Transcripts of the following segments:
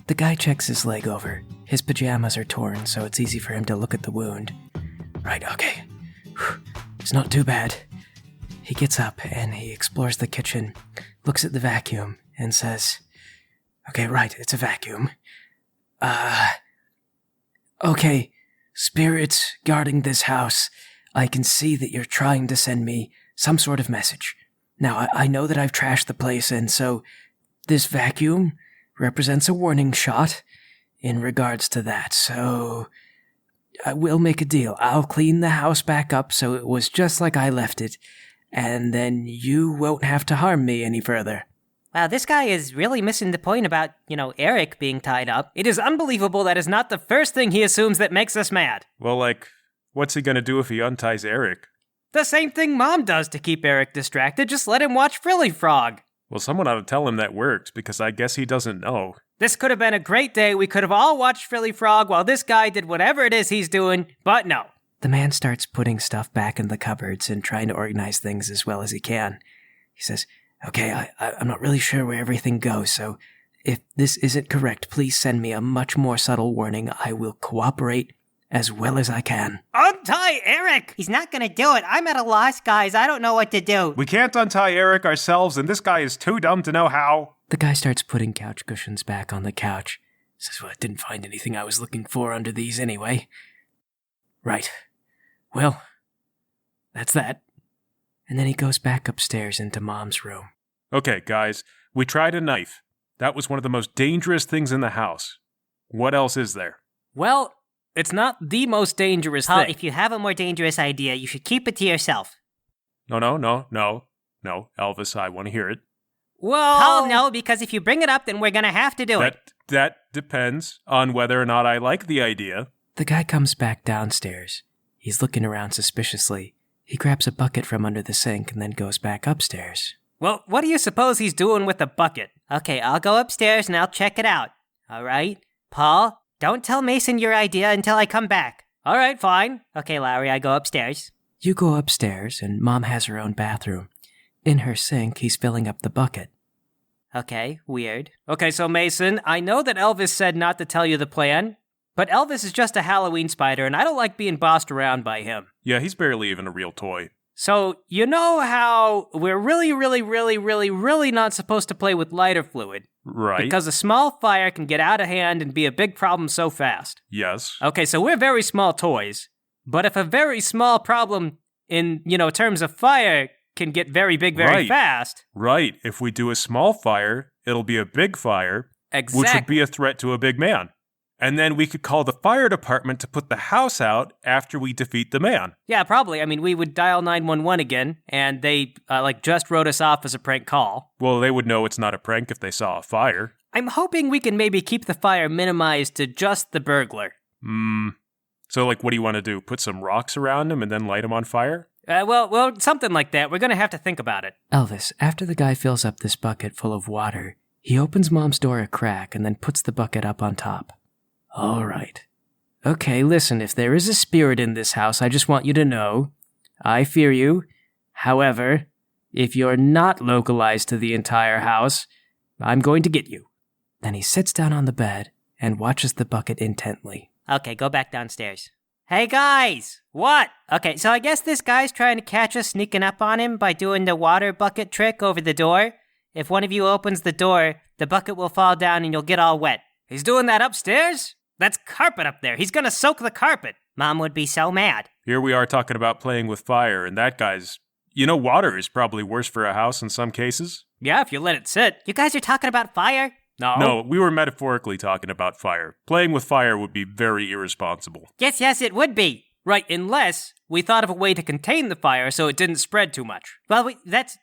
The guy checks his leg over. His pajamas are torn, so it's easy for him to look at the wound. Right, okay. It's not too bad. He gets up and he explores the kitchen, looks at the vacuum, and says, okay, right, it's a vacuum. Okay, spirits guarding this house, I can see that you're trying to send me some sort of message. Now, I know that I've trashed the place, and so this vacuum represents a warning shot in regards to that, so I will make a deal. I'll clean the house back up so it was just like I left it, and then you won't have to harm me any further. Wow, this guy is really missing the point about, Eric being tied up. It is unbelievable that is not the first thing he assumes that makes us mad. Well, what's he gonna do if he unties Eric? The same thing Mom does to keep Eric distracted, just let him watch Frilly Frog. Well, someone ought to tell him that worked, because I guess he doesn't know. This could have been a great day. We could have all watched Frilly Frog while this guy did whatever it is he's doing, but no. The man starts putting stuff back in the cupboards and trying to organize things as well as he can. He says, okay, I'm not really sure where everything goes, so if this isn't correct, please send me a much more subtle warning. I will cooperate as well as I can. Untie Eric! He's not gonna do it. I'm at a loss, guys. I don't know what to do. We can't untie Eric ourselves, and this guy is too dumb to know how. The guy starts putting couch cushions back on the couch. Says, well, I didn't find anything I was looking for under these anyway. Right. Well, that's that. And then he goes back upstairs into Mom's room. Okay, guys, we tried a knife. That was one of the most dangerous things in the house. What else is there? Well, it's not the most dangerous Paul, thing. if you have a more dangerous idea, you should keep it to yourself. No, Elvis, I want to hear it. Well... Paul, no, because if you bring it up, then we're gonna have to do it. That depends on whether or not I like the idea. The guy comes back downstairs. He's looking around suspiciously. He grabs a bucket from under the sink and then goes back upstairs. Well, what do you suppose he's doing with the bucket? Okay, I'll go upstairs and I'll check it out. All right? Paul, don't tell Mason your idea until I come back. All right, fine. Okay, Lowry, I go upstairs. You go upstairs, and Mom has her own bathroom. In her sink, he's filling up the bucket. Okay, weird. Okay, so Mason, I know that Elvis said not to tell you the plan, but Elvis is just a Halloween spider, and I don't like being bossed around by him. Yeah, he's barely even a real toy. So, you know how we're really not supposed to play with lighter fluid? Right. Because a small fire can get out of hand and be a big problem so fast. Yes. Okay, so we're very small toys, but if a very small problem in, terms of fire can get very big very fast. Right. If we do a small fire, it'll be a big fire, Exactly. which would be a threat to a big man. And then we could call the fire department to put the house out after we defeat the man. Yeah, probably. I mean, we would dial 911 again, and they, just wrote us off as a prank call. Well, they would know it's not a prank if they saw a fire. I'm hoping we can maybe keep the fire minimized to just the burglar. So, what do you want to do? Put some rocks around him and then light him on fire? Well, something like that. We're gonna have to think about it. Elvis, after the guy fills up this bucket full of water, he opens Mom's door a crack and then puts the bucket up on top. All right. Okay, listen, if there is a spirit in this house, I just want you to know, I fear you. However, if you're not localized to the entire house, I'm going to get you. Then he sits down on the bed and watches the bucket intently. Okay, go back downstairs. Hey, guys! What? Okay, so I guess this guy's trying to catch us sneaking up on him by doing the water bucket trick over the door. If one of you opens the door, the bucket will fall down and you'll get all wet. He's doing that upstairs? That's carpet up there. He's gonna soak the carpet. Mom would be so mad. Here we are talking about playing with fire, and that guy's... water is probably worse for a house in some cases. Yeah, if you let it sit. You guys are talking about fire? No, we were metaphorically talking about fire. Playing with fire would be very irresponsible. Yes, it would be. Right, unless we thought of a way to contain the fire so it didn't spread too much. Well, that's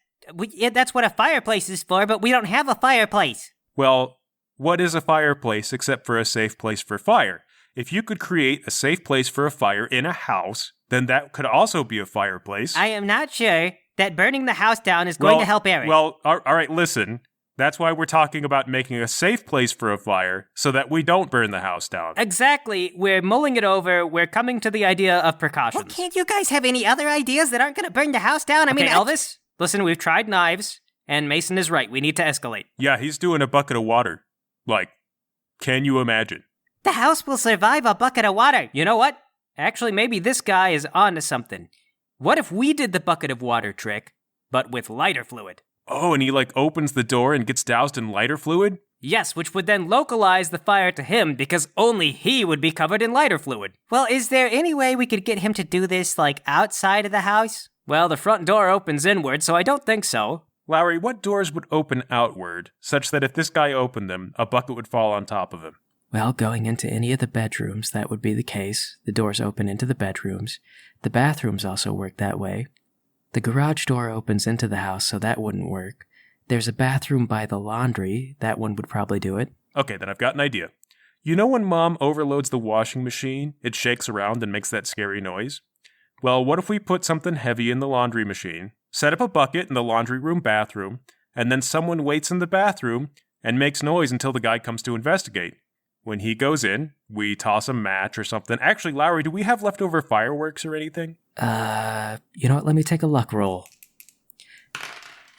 what a fireplace is for, but we don't have a fireplace. Well, what is a fireplace except for a safe place for fire? If you could create a safe place for a fire in a house, then that could also be a fireplace. I am not sure that burning the house down is going to help Eric. Well, all right, listen. That's why we're talking about making a safe place for a fire so that we don't burn the house down. Exactly. We're mulling it over. We're coming to the idea of precautions. Well, can't you guys have any other ideas that aren't going to burn the house down? Elvis, listen, we've tried knives, and Mason is right. We need to escalate. Yeah, he's doing a bucket of water. Can you imagine? The house will survive a bucket of water. You know what? Actually, maybe this guy is onto something. What if we did the bucket of water trick, but with lighter fluid? Oh, and he opens the door and gets doused in lighter fluid? Yes, which would then localize the fire to him because only he would be covered in lighter fluid. Well, is there any way we could get him to do this, outside of the house? Well, the front door opens inward, so I don't think so. Lowry, what doors would open outward, such that if this guy opened them, a bucket would fall on top of him? Well, going into any of the bedrooms, that would be the case. The doors open into the bedrooms. The bathrooms also work that way. The garage door opens into the house, so that wouldn't work. There's a bathroom by the laundry. That one would probably do it. Okay, then I've got an idea. You know when Mom overloads the washing machine, it shakes around and makes that scary noise? Well, what if we put something heavy in the laundry machine, set up a bucket in the laundry room bathroom, and then someone waits in the bathroom and makes noise until the guy comes to investigate? When he goes in, we toss a match or something. Actually, Lowry, do we have leftover fireworks or anything? You know what? Let me take a luck roll.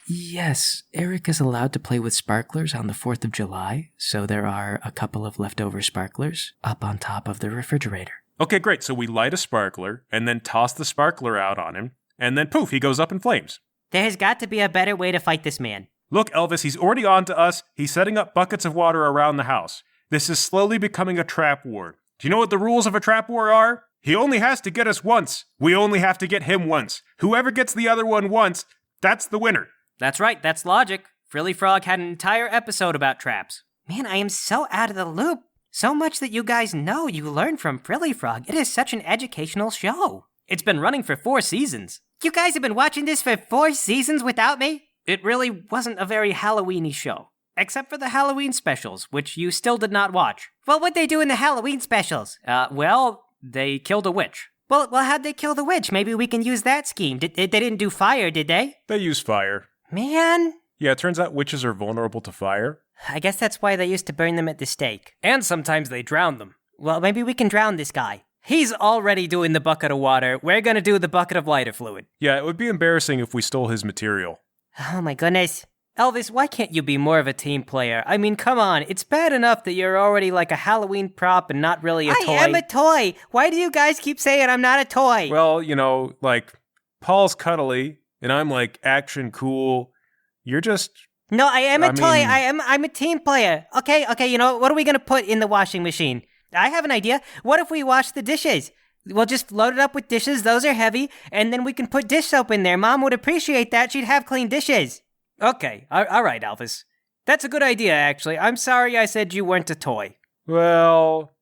Yes, Eric is allowed to play with sparklers on the 4th of July, so there are a couple of leftover sparklers up on top of the refrigerator. Okay, great. So we light a sparkler and then toss the sparkler out on him, and then poof, he goes up in flames. There has got to be a better way to fight this man. Look, Elvis, he's already on to us. He's setting up buckets of water around the house. This is slowly becoming a trap war. Do you know what the rules of a trap war are? He only has to get us once. We only have to get him once. Whoever gets the other one once, that's the winner. That's right, that's logic. Frilly Frog had an entire episode about traps. Man, I am so out of the loop. So much that you guys know you learned from Frilly Frog. It is such an educational show. It's been running for 4 seasons. You guys have been watching this for 4 seasons without me? It really wasn't a very Halloween-y show. Except for the Halloween specials, which you still did not watch. Well, what'd they do in the Halloween specials? They killed a witch. Well, how'd they kill the witch? Maybe we can use that scheme. They didn't do fire, did they? They use fire. Man. Yeah, it turns out witches are vulnerable to fire. I guess that's why they used to burn them at the stake. And sometimes they drown them. Well, maybe we can drown this guy. He's already doing the bucket of water. We're gonna do the bucket of lighter fluid. Yeah, it would be embarrassing if we stole his material. Oh my goodness. Elvis, why can't you be more of a team player? I mean, come on. It's bad enough that you're already like a Halloween prop and not really a toy. I am a toy. Why do you guys keep saying I'm not a toy? Well, Paul's cuddly, and I'm action cool. You're just... No, I am a toy. I'm a team player. Okay, what are we gonna put in the washing machine? I have an idea. What if we wash the dishes? We'll just load it up with dishes. Those are heavy. And then we can put dish soap in there. Mom would appreciate that. She'd have clean dishes. Okay, all right, Elvis. That's a good idea, actually. I'm sorry I said you weren't a toy. Well,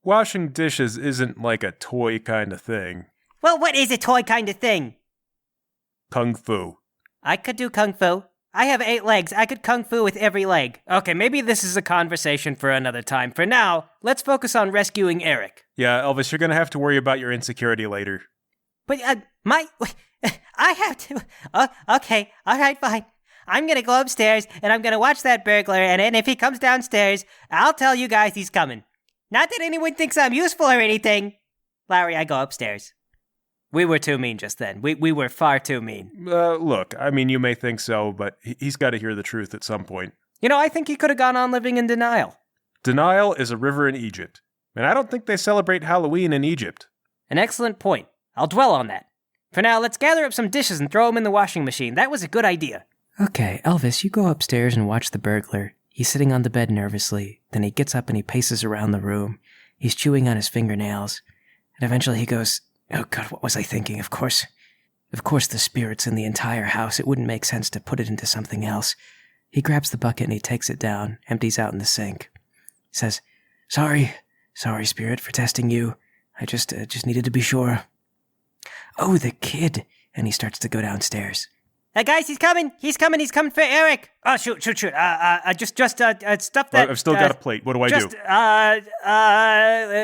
washing dishes isn't like a toy kind of thing. Well, what is a toy kind of thing? Kung Fu. I could do Kung Fu. I have 8 legs. I could Kung Fu with every leg. Okay, maybe this is a conversation for another time. For now, let's focus on rescuing Eric. Yeah, Elvis, you're gonna have to worry about your insecurity later. But, I have to... okay, all right, fine. I'm gonna go upstairs, and I'm gonna watch that burglar, and if he comes downstairs, I'll tell you guys he's coming. Not that anyone thinks I'm useful or anything. Larry, I go upstairs. We were too mean just then. We were far too mean. Look, I mean, you may think so, but he's got to hear the truth at some point. I think he could have gone on living in denial. Denial is a river in Egypt, and I don't think they celebrate Halloween in Egypt. An excellent point. I'll dwell on that. For now, let's gather up some dishes and throw them in the washing machine. That was a good idea. Okay, Elvis, you go upstairs and watch the burglar. He's sitting on the bed nervously. Then he gets up and he paces around the room. He's chewing on his fingernails. And eventually he goes, "Oh God, what was I thinking? Of course the spirit's in the entire house. It wouldn't make sense to put it into something else." He grabs the bucket and he takes it down, empties out in the sink. He says, Sorry, spirit, for testing you. I just needed to be sure." "Oh, the kid." And he starts to go downstairs. Guys, he's coming for Eric. Oh, shoot. Just stuff that... I've still got a plate. What do I do?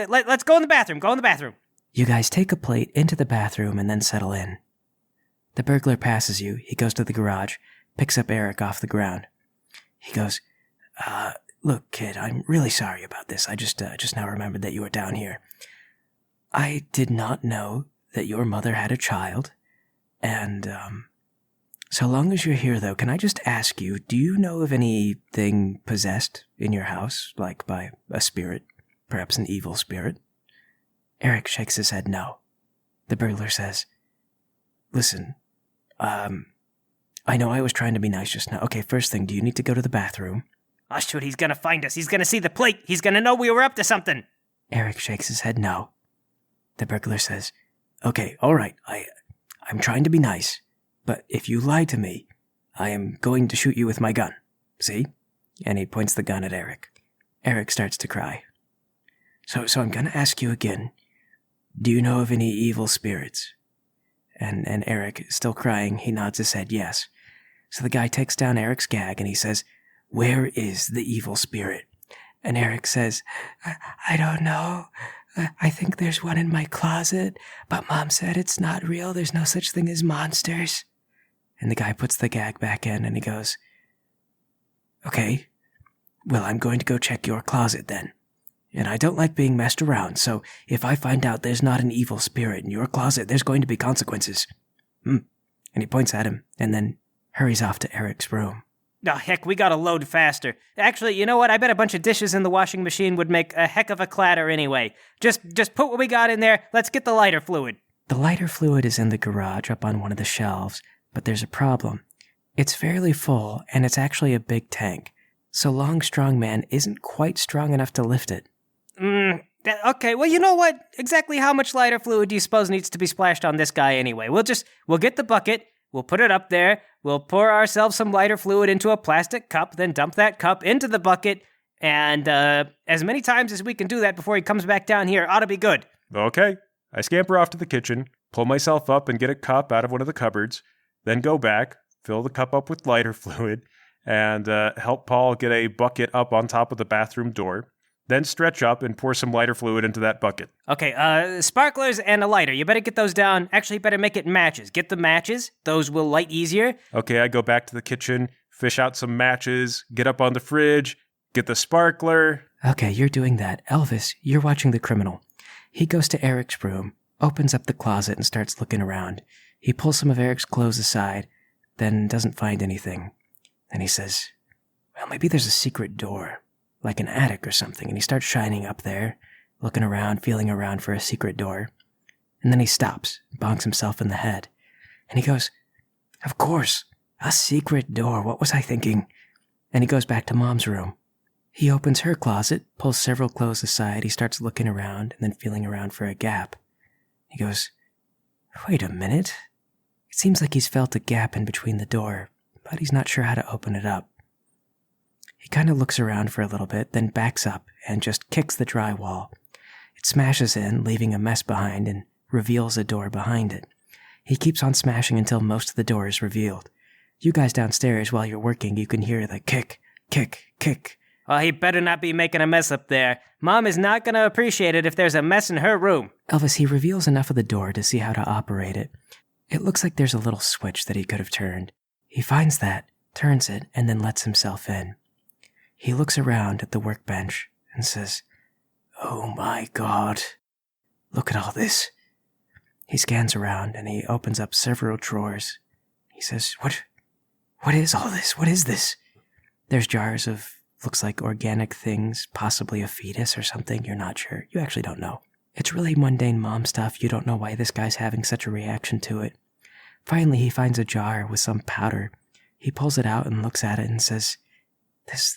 Let's go in the bathroom. You guys take a plate into the bathroom and then settle in. The burglar passes you. He goes to the garage, picks up Eric off the ground. He goes, "Look, kid, I'm really sorry about this. I just now remembered that you were down here. I did not know that your mother had a child, and So long as you're here, though, can I just ask you, do you know of anything possessed in your house, like by a spirit? Perhaps an evil spirit? Eric shakes his head no. The burglar says, listen, I know I was trying to be nice just now. Okay, first thing, do you need to go to the bathroom? Oh, shoot, he's gonna find us. He's gonna see the plate. He's gonna know we were up to something. Eric shakes his head no. The burglar says, okay, all right, I'm trying to be nice, but if you lie to me, I am going to shoot you with my gun. See? And he points the gun at Eric. Eric starts to cry. So I'm going to ask you again, do you know of any evil spirits? And Eric, still crying, he nods his head yes. So the guy takes down Eric's gag and he says, where is the evil spirit? And Eric says, I don't know. I think there's one in my closet, but Mom said it's not real. There's no such thing as monsters. And the guy puts the gag back in and he goes, okay, well, I'm going to go check your closet then. And I don't like being messed around, so if I find out there's not an evil spirit in your closet, there's going to be consequences. And he points at him and then hurries off to Eric's room. Oh, heck, we gotta load faster. Actually, you know what? I bet a bunch of dishes in the washing machine would make a heck of a clatter anyway. Just put what we got in there. Let's get the lighter fluid. The lighter fluid is in the garage up on one of the shelves, but there's a problem. It's fairly full, and it's actually a big tank. So Long Strong Man isn't quite strong enough to lift it. Okay, well, you know what? Exactly how much lighter fluid do you suppose needs to be splashed on this guy anyway? We'll get the bucket, we'll put it up there, we'll pour ourselves some lighter fluid into a plastic cup, then dump that cup into the bucket, and as many times as we can do that before he comes back down here ought to be good. Okay. I scamper off to the kitchen, pull myself up and get a cup out of one of the cupboards, then go back, fill the cup up with lighter fluid, and help Paul get a bucket up on top of the bathroom door. Then stretch up and pour some lighter fluid into that bucket. Okay, sparklers and a lighter. You better get those down. Actually, you better make it matches. Get the matches. Those will light easier. Okay, I go back to the kitchen, fish out some matches, get up on the fridge, get the sparkler. Okay, you're doing that. Elvis, you're watching The Criminal. He goes to Eric's room, opens up the closet, and starts looking around. He pulls some of Eric's clothes aside, then doesn't find anything. Then he says, well, maybe there's a secret door, like an attic or something, and he starts shining up there, looking around, feeling around for a secret door. And then he stops, bonks himself in the head, and he goes, of course, a secret door, what was I thinking? And he goes back to Mom's room. He opens her closet, pulls several clothes aside, he starts looking around, and then feeling around for a gap. He goes, wait a minute. It seems like he's felt a gap in between the door, but he's not sure how to open it up. He kind of looks around for a little bit, then backs up and just kicks the drywall. It smashes in, leaving a mess behind, and reveals a door behind it. He keeps on smashing until most of the door is revealed. You guys downstairs, while you're working, you can hear the kick, kick, kick. Oh, he better not be making a mess up there. Mom is not going to appreciate it if there's a mess in her room. Elvis, he reveals enough of the door to see how to operate it. It looks like there's a little switch that he could have turned. He finds that, turns it, and then lets himself in. He looks around at the workbench and says, oh my God, look at all this. He scans around and he opens up several drawers. He says, what is all this? What is this? There's jars of, looks like organic things, possibly a fetus or something, you're not sure. You actually don't know. It's really mundane mom stuff. You don't know why this guy's having such a reaction to it. Finally, he finds a jar with some powder. He pulls it out and looks at it and says, This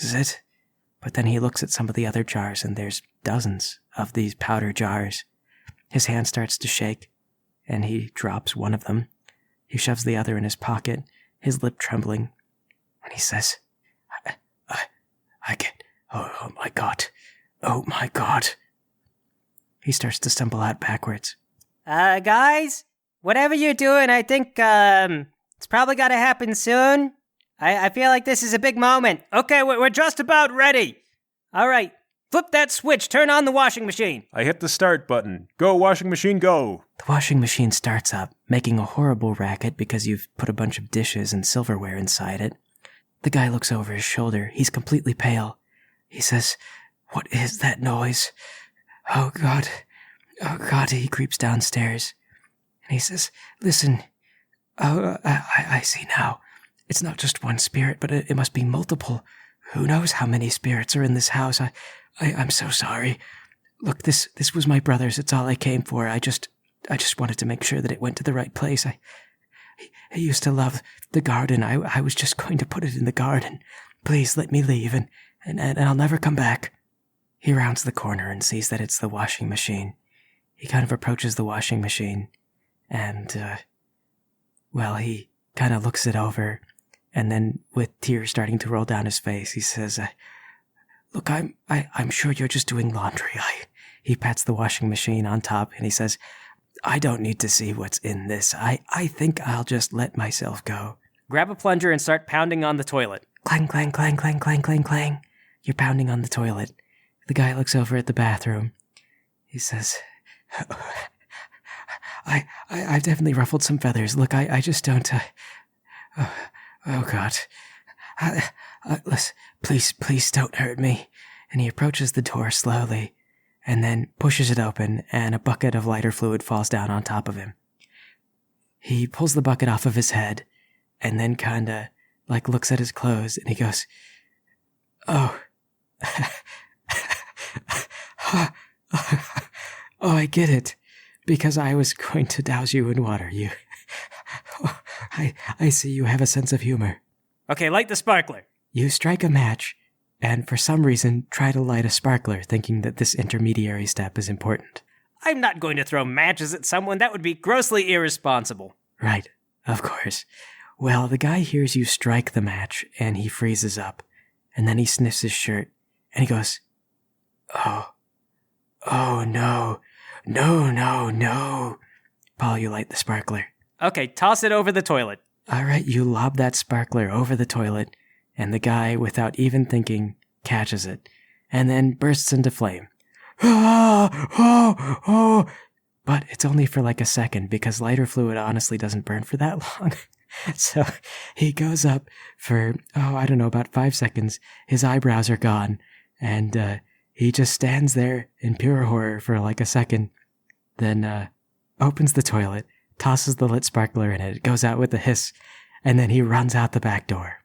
is it. But then he looks at some of the other jars and there's dozens of these powder jars. His hand starts to shake and he drops one of them. He shoves the other in his pocket, his lip trembling, and he says, I get, oh my God, oh my God. He starts to stumble out backwards. Guys, whatever you're doing, I think, it's probably gotta happen soon. I feel like this is a big moment. Okay, we're just about ready. All right, flip that switch, turn on the washing machine. I hit the start button. Go, washing machine, go. The washing machine starts up, making a horrible racket because you've put a bunch of dishes and silverware inside it. The guy looks over his shoulder. He's completely pale. He says, what is that noise? Oh God. He creeps downstairs. And he says, listen, Oh, I see now. It's not just one spirit, but it must be multiple. Who knows how many spirits are in this house? I'm so sorry. Look, this was my brother's. It's all I came for. I just wanted to make sure that it went to the right place. I used to love the garden. I was just going to put it in the garden. Please let me leave, and I'll never come back. He rounds the corner and sees that it's the washing machine. He kind of approaches the washing machine, and, he kind of looks it over, and then with tears starting to roll down his face, he says, look, I'm sure you're just doing laundry. He pats the washing machine on top, and he says, I don't need to see what's in this. I think I'll just let myself go. Grab a plunger and start pounding on the toilet. Clang, clang, clang, clang, clang, clang, clang. You're pounding on the toilet. The guy looks over at the bathroom. He says, I've definitely ruffled some feathers. Look, I just don't, oh God. Listen, please don't hurt me. And he approaches the door slowly, and then pushes it open, and a bucket of lighter fluid falls down on top of him. He pulls the bucket off of his head, and then kinda, looks at his clothes, and he goes, oh. Oh, I get it. Because I was going to douse you in water. I see you have a sense of humor. Okay, light the sparkler. You strike a match, and for some reason try to light a sparkler, thinking that this intermediary step is important. I'm not going to throw matches at someone. That would be grossly irresponsible. Right, of course. Well, the guy hears you strike the match, and he freezes up, and then he sniffs his shirt, and he goes, oh no. Paul, you light the sparkler. Okay, toss it over the toilet. All right, you lob that sparkler over the toilet, and the guy, without even thinking, catches it, and then bursts into flame. Oh! But it's only for a second, because lighter fluid honestly doesn't burn for that long. So he goes up for, about 5 seconds. His eyebrows are gone, and he just stands there in pure horror for a second, then opens the toilet, tosses the lit sparkler in it, goes out with a hiss, and then he runs out the back door.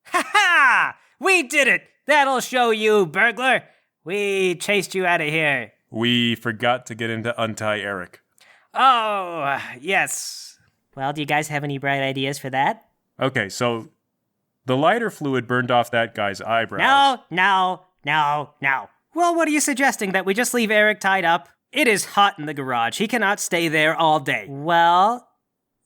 Ha ha! We did it! That'll show you, burglar! We chased you out of here. We forgot to get into untie Eric. Oh, yes. Well, do you guys have any bright ideas for that? Okay, so the lighter fluid burned off that guy's eyebrows. No. Well, what are you suggesting? That we just leave Eric tied up? It is hot in the garage. He cannot stay there all day. Well,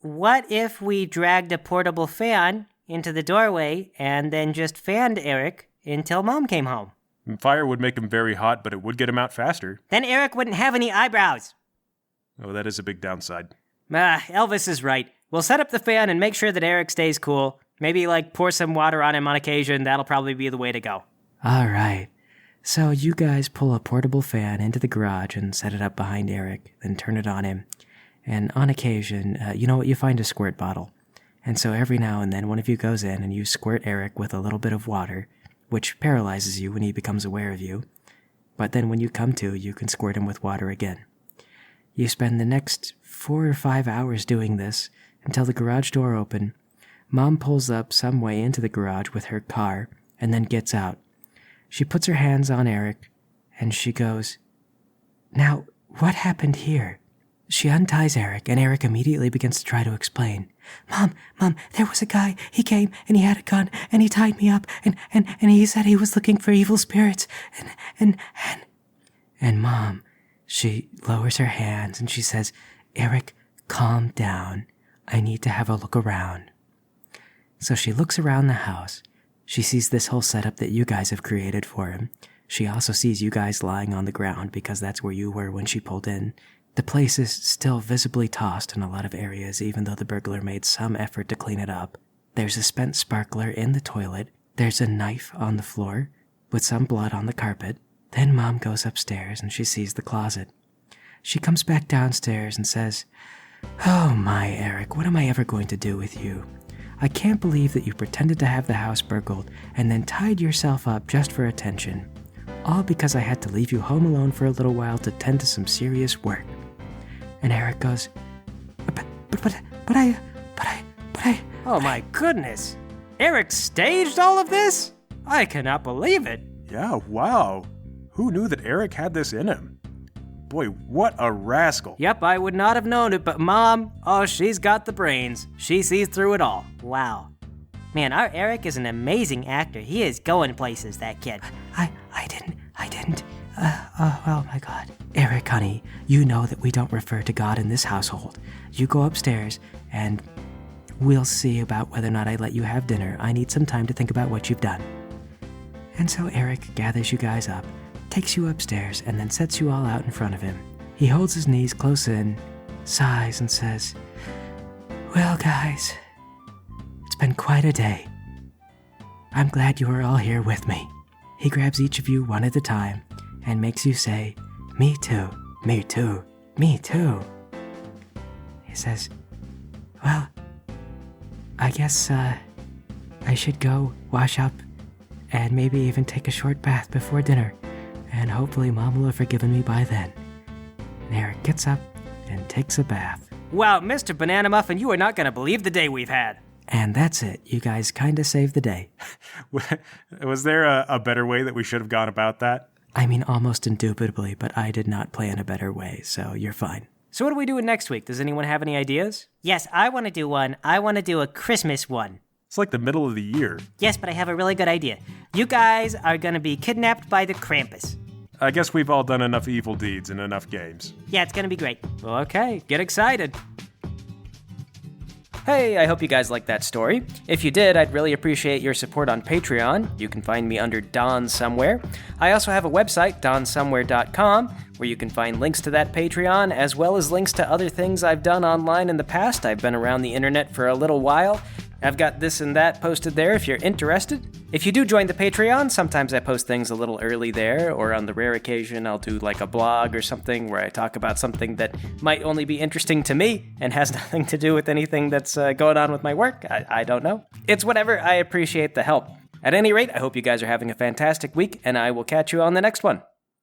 what if we dragged a portable fan into the doorway and then just fanned Eric until Mom came home? Fire would make him very hot, but it would get him out faster. Then Eric wouldn't have any eyebrows. Oh, that is a big downside. Elvis is right. We'll set up the fan and make sure that Eric stays cool. Maybe, pour some water on him on occasion. That'll probably be the way to go. All right. So you guys pull a portable fan into the garage and set it up behind Eric, then turn it on him. And on occasion, you find a squirt bottle. And so every now and then one of you goes in and you squirt Eric with a little bit of water, which paralyzes you when he becomes aware of you. But then when you come to, you can squirt him with water again. You spend the next 4 or 5 hours doing this until the garage door opens. Mom pulls up some way into the garage with her car and then gets out. She puts her hands on Eric, and she goes, "Now, what happened here?" She unties Eric, and Eric immediately begins to try to explain. Mom, there was a guy. He came, and he had a gun, and he tied me up, and he said he was looking for evil spirits, and Mom, she lowers her hands, and she says, "Eric, calm down. I need to have a look around." So she looks around the house. She sees this whole setup that you guys have created for him. She also sees you guys lying on the ground because that's where you were when she pulled in. The place is still visibly tossed in a lot of areas, even though the burglar made some effort to clean it up. There's a spent sparkler in the toilet. There's a knife on the floor with some blood on the carpet. Then Mom goes upstairs and she sees the closet. She comes back downstairs and says, "Oh my, Eric, what am I ever going to do with you? I can't believe that you pretended to have the house burgled and then tied yourself up just for attention. All because I had to leave you home alone for a little while to tend to some serious work." And Eric goes, But Oh my goodness. Eric staged all of this? I cannot believe it. Yeah, wow. Who knew that Eric had this in him? Boy, what a rascal. Yep, I would not have known it, but Mom, oh, she's got the brains. She sees through it all. Wow. Man, our Eric is an amazing actor. He is going places, that kid. I didn't. Oh my God. Eric, honey, you know that we don't refer to God in this household. You go upstairs, and we'll see about whether or not I let you have dinner. I need some time to think about what you've done. And so Eric gathers you guys up, takes you upstairs, and then sets you all out in front of him. He holds his knees close in, sighs, and says, "Well, guys, it's been quite a day. I'm glad you are all here with me." He grabs each of you one at a time and makes you say, "Me too, me too, me too." He says, "Well, I guess I should go wash up and maybe even take a short bath before dinner, and hopefully Mom will have forgiven me by then." And Eric gets up and takes a bath. Wow, Mr. Banana Muffin, you are not going to believe the day we've had. And that's it. You guys kind of saved the day. Was there a better way that we should have gone about that? I mean, almost indubitably, but I did not plan a better way, so you're fine. So what are we doing next week? Does anyone have any ideas? Yes, I want to do one. I want to do a Christmas one. It's like the middle of the year. Yes, but I have a really good idea. You guys are going to be kidnapped by the Krampus. I guess we've all done enough evil deeds in enough games. Yeah, it's going to be great. Okay, get excited. Hey, I hope you guys liked that story. If you did, I'd really appreciate your support on Patreon. You can find me under Don Somewhere. I also have a website, donsomewhere.com, where you can find links to that Patreon, as well as links to other things I've done online in the past. I've been around the internet for a little while. I've got this and that posted there if you're interested. If you do join the Patreon, sometimes I post things a little early there, or on the rare occasion I'll do like a blog or something where I talk about something that might only be interesting to me and has nothing to do with anything that's going on with my work. I don't know. It's whatever. I appreciate the help. At any rate, I hope you guys are having a fantastic week, and I will catch you on the next one.